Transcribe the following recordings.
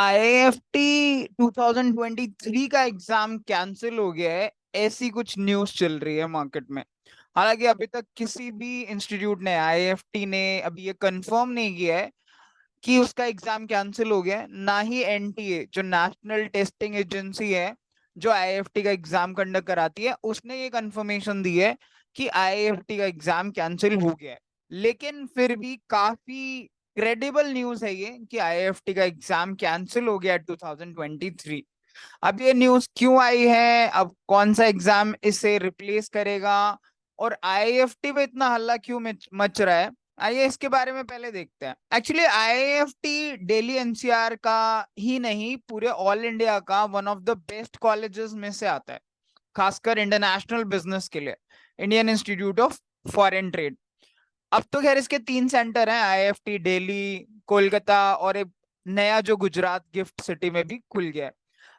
IIFT 2023 का exam cancel हो गया है, ऐसी कुछ न्यूज चल रही है मार्केट में। हालांकि अभी तक किसी भी इंस्टीट्यूट ने, आईआईएफटी ने अभी ये कंफर्म नहीं किया है कि उसका एग्जाम कैंसिल हो गया है। ना ही एनटीए, जो नेशनल टेस्टिंग एजेंसी है, जो आईआईएफटी का एग्जाम कंडक्ट कराती है, उसने ये कंफर्मेशन दी है कि आईआईएफटी का एग्जाम कैंसिल हो गया है। लेकिन फिर भी काफी क्रेडिबल न्यूज है ये कि आईआईएफटी का एग्जाम कैंसिल हो गया 2023। अब ये न्यूज क्यों आई है, अब कौन सा एग्जाम इसे रिप्लेस करेगा, और आईआईएफटी पे इतना हल्ला क्यों मच रहा है, आइए इसके बारे में पहले देखते हैं। एक्चुअली आईआईएफटी दिल्ली एनसीआर का ही नहीं, पूरे ऑल इंडिया का one of the best colleges में से आता है, खासकर इंटरनेशनल बिजनेस के लिए। Indian Institute of Foreign trade. अब तो खैर इसके 3 सेंटर हैं, आईआईएफटी दिल्ली, कोलकाता, और एक नया जो गुजरात गिफ्ट सिटी में भी खुल गया है।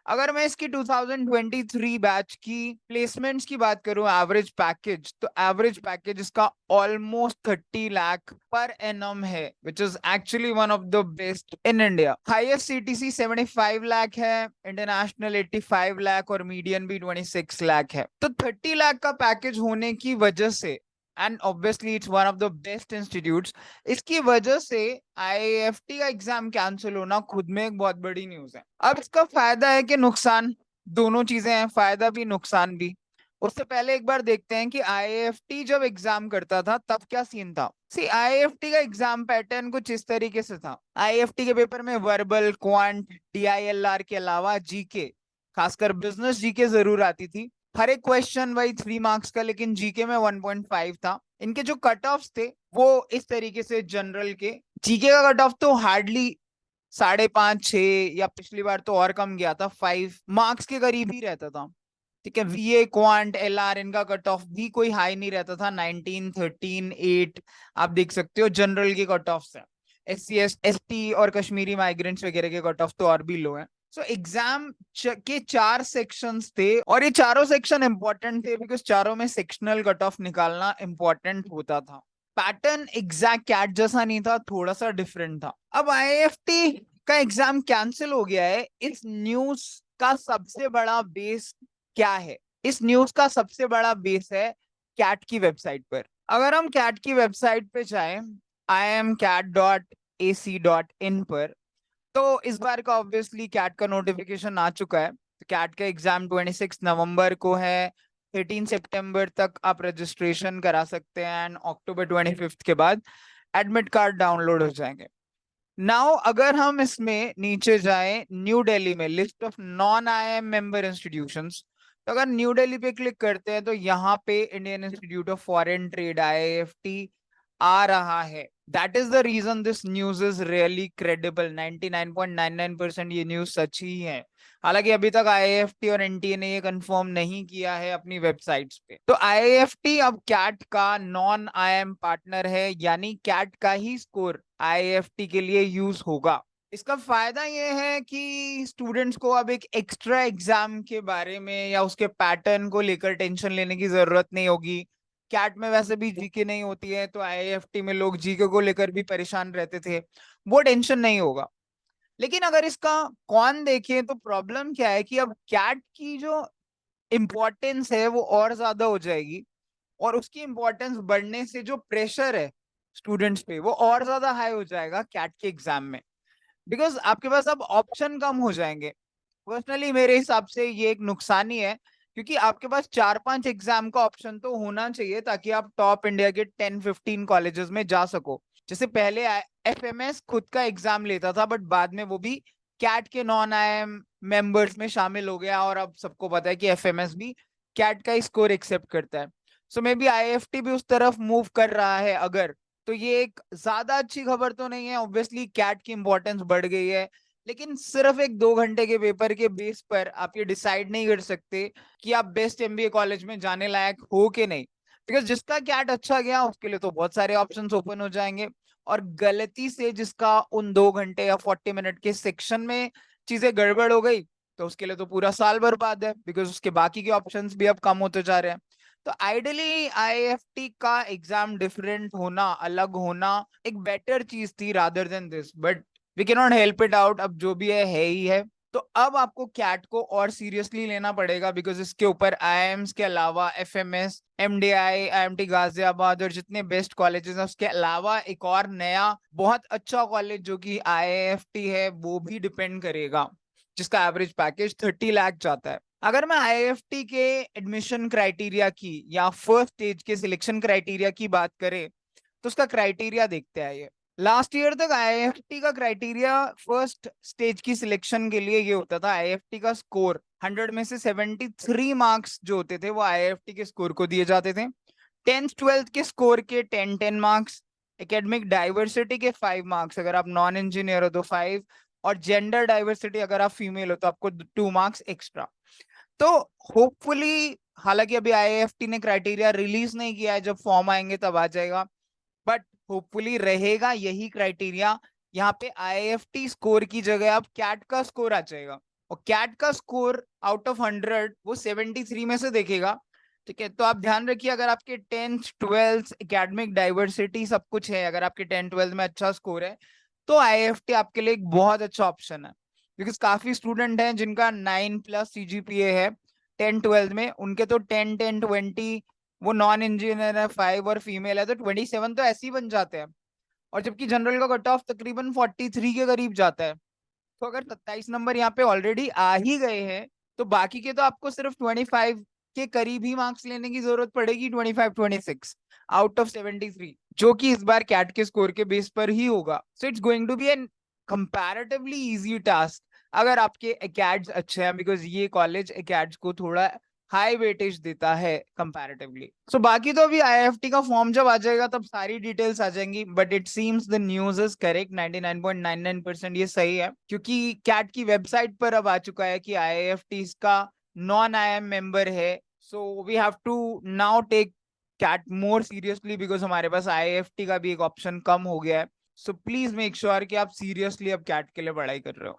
अगर मैं इसकी 2023 बैच की प्लेसमेंट्स की बात करूं, एवरेज पैकेज, तो एवरेज पैकेज इसका ऑलमोस्ट 30 लाख पर एनम है, which is actually one of the best in India. Highest CTC 75 lakh है, इंटरनेशनल 85 लाख, और मीडियन भी 26 लाख है। तो 30 लाख का पैकेज होने की वजह से, and obviously it's one of the best institutes, इसकी वजह से आईआईएफटी का एग्जाम कैंसिल होना खुद में एक बहुत बड़ी न्यूज है। अब इसका फायदा है कि नुकसान, दोनों चीजें हैं, फायदा भी नुकसान भी। उससे पहले एक बार देखते हैं कि आईआईएफटी जब एग्जाम करता था तब क्या सीन था। सी, आईआईएफटी का एग्जाम पैटर्न कुछ इस तरीके से था। आईआईएफटी के पेपर में वर्बल, क्वांट, डीआईएलआर के अलावा जीके, खासकर बिजनेस जीके जरूर आती थी। हर एक क्वेश्चन वही 3 मार्क्स का, लेकिन जीके में 1.5 था। इनके जो कट ऑफ थे वो इस तरीके से, जनरल के जीके का कट ऑफ तो हार्डली 5.5 6, या पिछली बार तो और कम गया था, 5 मार्क्स के करीब ही रहता था। ठीक है, वीए, क्वांट, एलआर, इनका कट ऑफ भी कोई हाई नहीं रहता था, 19 13 8। आप देख सकते हो जनरल के कट ऑफ है। एससी एसटी और कश्मीरी माइग्रेंट्स वगैरह के कट ऑफ तो और भी लो है। सो एग्जाम के 4 सेक्शंस थे, और ये चारों सेक्शन इंपॉर्टेंट थे बिकॉज चारों में सेक्शनल कट ऑफ निकालना इंपॉर्टेंट होता था। पैटर्न एग्जैक्ट कैट जैसा नहीं था, थोड़ा सा डिफरेंट था। अब आईआईएफटी का एग्जाम कैंसिल हो गया है, इस न्यूज का सबसे बड़ा बेस क्या है? इस न्यूज का सबसे बड़ा बेस है कैट की वेबसाइट पर। अगर हम कैट की वेबसाइट पे जाएं, imcat.ac.in पर, तो इस बार का ऑब्वियसली कैट का नोटिफिकेशन आ चुका है। तो कैट का एग्जाम 26 नवंबर को है। 13 सितंबर तक आप रजिस्ट्रेशन करा सकते हैं, एंड अक्टूबर 25 के बाद एडमिट कार्ड डाउनलोड हो जाएंगे। नाउ अगर हम इसमें नीचे जाएं, न्यू दिल्ली में list of non IIM member institutions, तो अगर न्यू दिल्ली पे क्लिक करते हैं तो यहाँ पे Indian Institute of Foreign Trade, IIFT, आ रहा है। That is the reason this news is really credible. 99.99% ये न्यूज सच ही है। हालांकि अभी तक आईआईएफटी और एनटीए ने ये कंफर्म नहीं किया है अपनी वेबसाइट्स पे। तो आईआईएफटी अब कैट का नॉन आईएम पार्टनर है, यानी कैट का ही स्कोर आईआईएफटी के लिए यूज होगा। इसका फायदा यह है कि स्टूडेंट्स को अब एक एक्स्ट्रा एग्जाम के बारे में या उसके पैटर्न को लेकर टेंशन लेने की जरूरत नहीं होगी। कैट में वैसे भी जीके नहीं होती है, तो आईआईएफटी में लोग जीके को लेकर भी परेशान रहते थे, वो टेंशन नहीं होगा। लेकिन अगर इसका कौन देखें तो प्रॉब्लम क्या है कि अब कैट की जो इम्पोर्टेंस है वो और ज्यादा हो जाएगी, और उसकी इम्पोर्टेंस बढ़ने से जो प्रेशर है स्टूडेंट्स पे वो और ज्यादा हाई हो जाएगा कैट के एग्जाम में, बिकॉज आपके पास अब ऑप्शन कम हो जाएंगे। पर्सनली मेरे हिसाब से ये एक नुकसान ही है, क्योंकि आपके पास 4 5 एग्जाम का ऑप्शन तो होना चाहिए ताकि आप टॉप इंडिया के 10 15 कॉलेजेस में जा सको। जैसे पहले एफएमएस खुद का एग्जाम लेता था, बट बाद में वो भी कैट के नॉन आईएम मेंबर्स में शामिल हो गया, और अब सबको पता है कि एफएमएस भी कैट का ही स्कोर एक्सेप्ट करता है। सो मे बी आईएफटी भी उस तरफ मूव कर रहा है अगर, तो ये एक ज्यादा अच्छी खबर तो नहीं है। ऑब्वियसली कैट की इंपॉर्टेंस बढ़ गई है, लेकिन सिर्फ एक 2 घंटे के पेपर के बेस पर आप ये डिसाइड नहीं कर सकते कि आप बेस्ट एमबीए कॉलेज में जाने लायक हो कि नहीं। बिकॉज जिसका कैट अच्छा गया उसके लिए तो बहुत सारे ऑप्शंस ओपन हो जाएंगे, और गलती से जिसका उन 2 घंटे या 40 मिनट के सेक्शन में चीजें गड़बड़ हो गई, तो उसके लिए तो पूरा साल बर्बाद है, बिकॉज उसके बाकी के ऑप्शंस भी अब कम होते जा रहे हैं। तो आइडियली आईआईएफटी का एग्जाम डिफरेंट होना, अलग होना एक बेटर चीज थी rather than this, but we can not help it out, अब जो भी है ही है। तो अब आपको कैट को और सीरियसली लेना पड़ेगा, बिकॉज इसके ऊपर आईआईएम्स के अलावा एफएमएस, एमडीआई, आईएमटी गाजियाबाद और जितने बेस्ट कॉलेजेस हैं उसके अलावा एक और नया बहुत अच्छा कॉलेज जो कि आईआईएफटी है वो भी डिपेंड करेगा, जिसका एवरेज पैकेज 30 लाख जाता है। अगर मैं आईआईएफटी के एडमिशन क्राइटेरिया की या फर्स्ट स्टेज के सिलेक्शन क्राइटेरिया की बात करें तो उसका क्राइटेरिया देखते हैं। ये लास्ट ईयर तक आईआईएफटी का क्राइटेरिया फर्स्ट स्टेज की सिलेक्शन के लिए ये होता था, आईआईएफटी का स्कोर 100 में से 73 मार्क्स जो होते थे वो आईआईएफटी के स्कोर को दिए जाते थे। 10th 12th के स्कोर के 10 मार्क्स, एकेडमिक डाइवर्सिटी के 5 मार्क्स, अगर आप नॉन इंजीनियर हो तो 5, और जेंडर डाइवर्सिटी अगर आप फीमेल हो तो आपको 2 मार्क्स एक्स्ट्रा। तो होपफुली, हालांकि अभी आईआईएफटी ने क्राइटेरिया रिलीज नहीं किया है, जब फॉर्म आएंगे तब आ जाएगा, बट होपफुली रहेगा यही क्राइटेरिया। यहाँ पे आईआईएफटी स्कोर की जगह अब कैट का स्कोर आ जाएगा, और कैट का स्कोर आउट ऑफ 100 वो 73 में से देखेगा। ठीक है, तो आप ध्यान रखिए, अगर आपके 10th 12th एकेडमिक डाइवर्सिटी सब कुछ है, अगर आपके 10th 12th में अच्छा स्कोर है तो आईआईएफटी आपके लिए एक बहुत अच्छा ऑप्शन है। बिकॉज काफी स्टूडेंट हैं जिनका 9+ सीजीपीए है 10th 12th में, उनके तो 10 10 20, वो नॉन इंजीनियर है 5 और फीमेल है तो 27 तो ऐसे ही बन जाते हैं। और जबकि जनरल का कट ऑफ तकरीबन 43 के करीब जाता है। तो अगर 27 नंबर यहाँ पे ऑलरेडी आ ही गए हैं तो बाकी के तो आपको सिर्फ 25 के करीब ही मार्क्स लेने की जरूरत पड़ेगी, 25 26 आउट ऑफ 73, जो कि इस बार कैट के स्कोर के बेस पर ही होगा। So it's going to be an comparatively easy task अगर आपके एकेड्स अच्छे हैं, बिकॉज ये कॉलेज एकेड्स को थोड़ा हाई वेटेज देता है कंपैरेटिवली। सो बाकी तो अभी आईआईएफटी का फॉर्म जब आ जाएगा तब सारी डिटेल्स आ जाएंगी, but it seems the news is correct, 99.99% ये सही है, क्योंकि कैट की वेबसाइट पर अब आ चुका है कि आईआईएफटी इसका नॉन आईएम मेंबर है। So we have to now take CAT more seriously, because हमारे पास आईआईएफटी का भी एक ऑप्शन कम हो गया है। सो प्लीज मेक श्योर कि आप सीरियसली अब कैट के लिए पढ़ाई कर रहे हो।